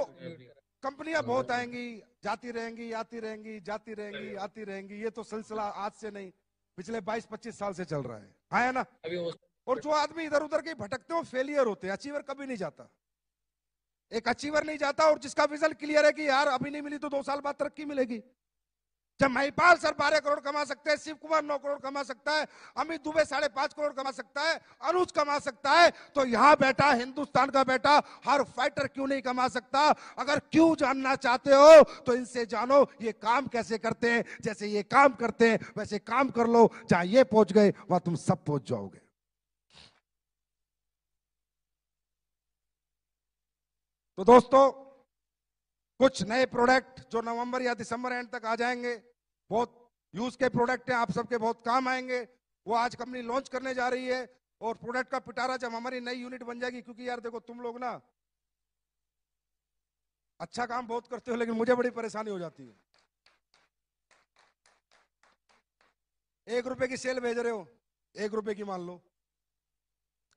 कंपनियां बहुत आएंगी, जाती रहेंगी, आती रहेंगी, जाती रहेंगी, आती रहेंगी। ये तो सिलसिला आज से नहीं, पिछले 22-25 साल से चल रहा है। हाँ है ना? और जो आदमी इधर उधर के भटकते हो फेलियर होते हैं, अचीवर कभी नहीं जाता। एक अचीवर नहीं जाता और जिसका विजन क्लियर है कि यार अभी नहीं मिली तो 2 साल बाद तरक्की मिलेगी। जब महिपाल सर 12 करोड़ कमा सकते हैं, शिव कुमार 9 करोड़ कमा सकता है, अमित दुबे 5.5 करोड़ कमा सकता है, अनुज कमा सकता है, तो यहां बैठा हिंदुस्तान का बेटा हर फाइटर क्यों नहीं कमा सकता? अगर क्यों जानना चाहते हो तो इनसे जानो ये काम कैसे करते हैं। जैसे ये काम करते हैं वैसे काम कर लो, जहां ये पहुंच गए वहां तुम सब पहुंच जाओगे। तो दोस्तों, कुछ नए प्रोडक्ट जो नवंबर या दिसंबर एंड तक आ जाएंगे, बहुत यूज के प्रोडक्ट हैं, आप सबके बहुत काम आएंगे, वो आज कंपनी लॉन्च करने जा रही है। और प्रोडक्ट का पिटारा जब हमारी नई यूनिट बन जाएगी, क्योंकि यार देखो तुम लोग ना अच्छा काम बहुत करते हो, लेकिन मुझे बड़ी परेशानी हो जाती है। 1 रुपए की सेल भेज रहे हो, 1 रुपए की मान लो,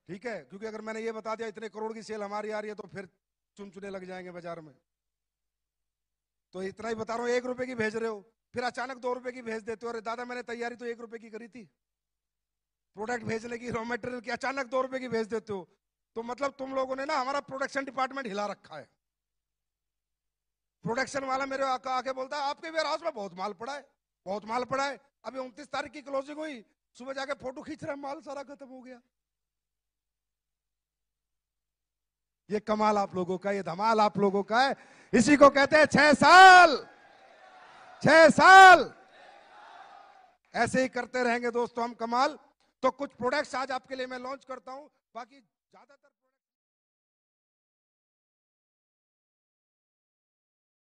ठीक है, क्योंकि अगर मैंने ये बता दिया इतने करोड़ की सेल हमारी आ रही है तो फिर चुनचुने लग जाएंगे बाजार में। तो इतना ही बता रहा हूं, 1 रुपए की भेज रहे हो, फिर अचानक 2 रुपए की भेज देते हो। अरे दादा, मैंने तैयारी तो 1 रुपए की करी थी प्रोडक्ट भेजने की, रॉ मटेरियल की, अचानक 2 रुपए की भेज देते हो। तो मतलब तुम लोगों ने ना हमारा प्रोडक्शन डिपार्टमेंट हिला रखा है। प्रोडक्शन वाला मेरे आके बोलता है आपके वेयर हाउस में बहुत माल पड़ा है, बहुत माल पड़ा है। अभी 29 तारीख की क्लोजिंग हुई, सुबह जाके फोटो खींच रहे हैं, माल सारा खत्म हो गया। ये कमाल आप लोगों का, ये धमाल आप लोगों का है। इसी को कहते हैं 6 साल, 6 साल ऐसे ही करते रहेंगे दोस्तों हम कमाल। तो कुछ प्रोडक्ट्स आज आपके लिए मैं लॉन्च करता हूं, बाकी ज्यादातर